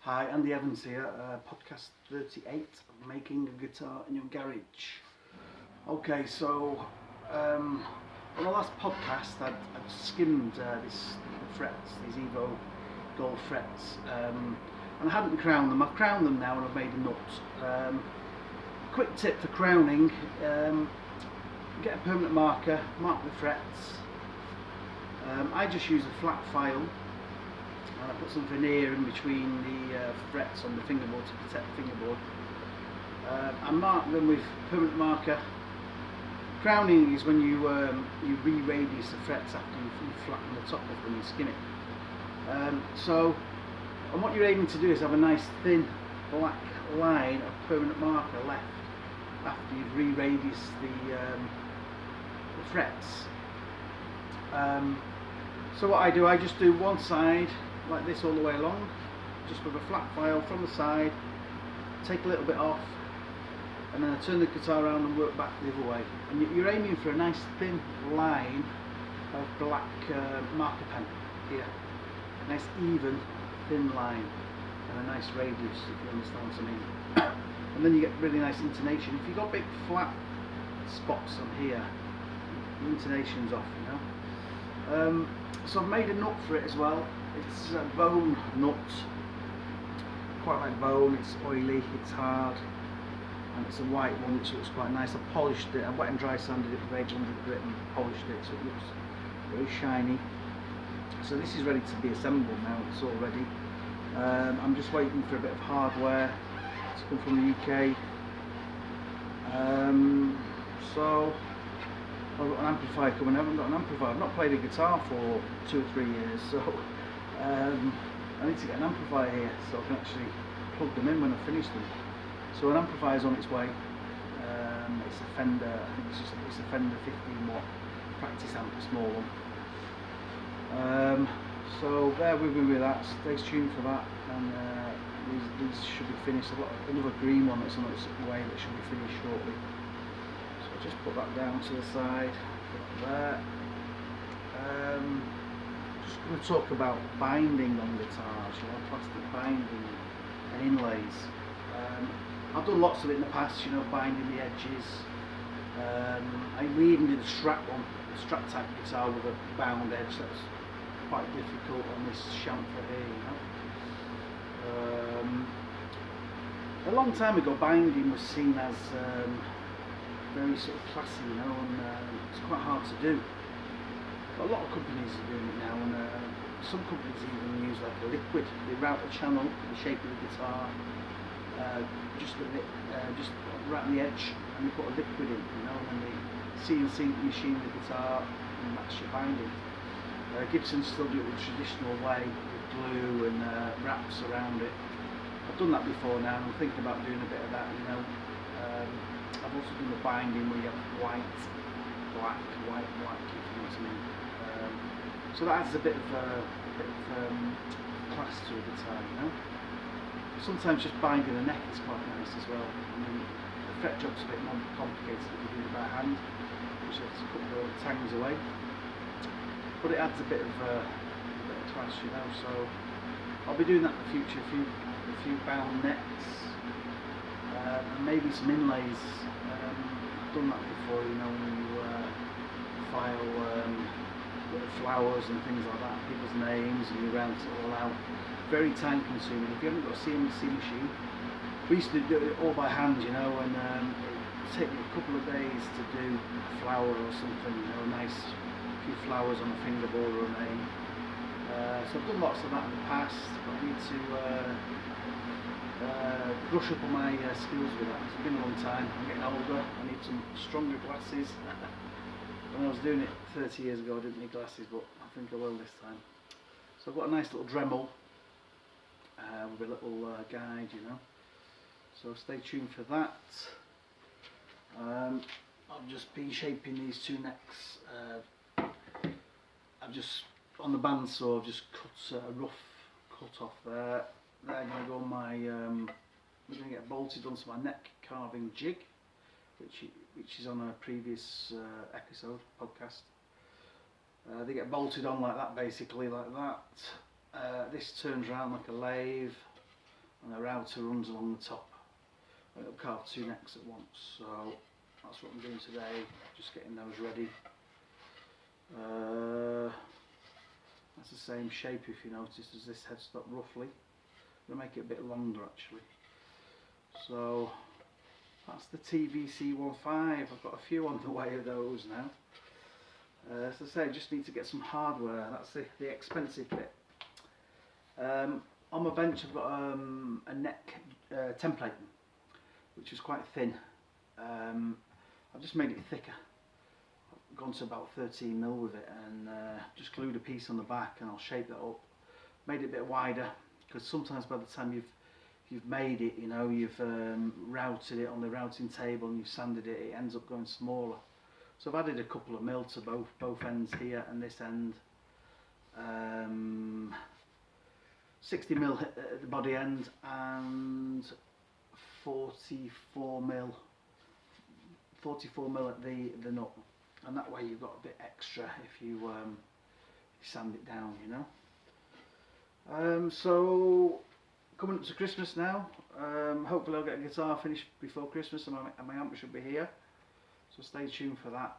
Hi, Andy Evans here, podcast 38, making a guitar in your garage. Okay, so on the last podcast I'd skimmed the frets, these Aevo gold frets, and I hadn't crowned them. I've crowned them now and I've made a nut. Quick tip for crowning, get a permanent marker, mark the frets. I just use a flat file. And I put some veneer in between the frets on the fingerboard to protect the fingerboard. I mark them with permanent marker. Crowning is when you re-radius the frets after you flatten the top of them and skim it. And what you're aiming to do is have a nice thin black line of permanent marker left after you've re-radiused the frets. So what I do, I just do one side like this all the way along, just with a flat file from the side, take a little bit off, and then I turn the guitar around and work back the other way. And you're aiming for a nice thin line of black marker pen here, a nice even thin line and a nice radius, if you understand what I mean. And then you get really nice intonation. If you've got big flat spots on here, the intonation's off, you know. So I've made a nut for it as well. It's a bone nut, quite like bone. It's oily, it's hard, and it's a white one which looks quite nice. I polished it, I wet and dry sanded it with 800 grit and polished it so it looks very shiny. So this is ready to be assembled now, it's all ready. I'm just waiting for a bit of hardware to come from the UK. So I've got an amplifier coming. I haven't got an amplifier. I've not played a guitar for 2 or 3 years, so I need to get an amplifier here so I can actually plug them in when I finish them. So an amplifier is on its way. It's a Fender. I think it's a Fender 15 watt practice amp, a small one. So bear with me with that. Stay tuned for that. And these should be finished. I've got another green one that's on its way that should be finished shortly. Just put that down to the side, put that there. Just going to talk about binding on guitars, you know, plastic binding and inlays. I've done lots of it in the past, you know, binding the edges. We even did a strap one, a strap type guitar with a bound edge. That's quite difficult on this chamfer here, you know. A long time ago, binding was seen as very sort of classy, you know, and it's quite hard to do. But a lot of companies are doing it now, and some companies even use like a liquid. They route the channel to the shape of the guitar, just right on the edge, and they put a liquid in, you know, and then they CNC machine the guitar, and that's your binding. Gibson still do it the traditional way with glue and wraps around it. I've done that before now, and I'm thinking about doing a bit of that, you know. I've also done the binding where you have white, black, white, if you know what I mean. So that adds a bit of class to a guitar, you know. Sometimes just binding the neck is quite nice as well. I mean, the fret job's a bit more complicated if you do it by hand, which has to cut the tangs away. But it adds a bit of class, you know. So I'll be doing that in the future. A few bound necks. And maybe some inlays. I've done that before, you know, when you file little flowers and things like that, people's names, and you round it all out. Very time consuming. If you haven't got a CNC machine, we used to do it all by hand, you know, and it take me a couple of days to do a flower or something, you know, a nice few flowers on a fingerboard or a name. So I've done lots of that in the past, but I need to brush up on my skills with that. It's been a long time. I'm getting older. I need some stronger glasses. When I was doing it 30 years ago, I didn't need glasses, but I think I will this time. So I've got a nice little Dremel with a little guide, you know. So stay tuned for that. I've just been shaping these two necks. I've just on the bandsaw, I've just cut a rough cut off there. They're going to go on my, I'm going to get bolted onto my neck carving jig, which is on a previous episode, podcast. They get bolted on like that, basically, like that. This turns around like a lathe, and the router runs along the top. It'll carve 2 necks at once, so that's what I'm doing today, just getting those ready. That's the same shape, if you notice, as this headstock roughly. I'm going to make it a bit longer actually. So that's the TVC15. I've got a few on the way of those now. As I say, just need to get some hardware. That's the expensive bit. On my bench I've got a neck template, which is quite thin. I've just made it thicker. I've gone to about 13mm with it, and just glued a piece on the back, and I'll shape that up. Made it a bit wider, because sometimes by the time you've made it, you know, you've routed it on the routing table and you've sanded it, it ends up going smaller. So I've added a couple of mil to both ends here and this end. 60mm at the body end and 44mm at the nut, and that way you've got a bit extra if you sand it down, you know. So coming up to Christmas now, hopefully I'll get a guitar finished before Christmas, and my amp should be here, so stay tuned for that.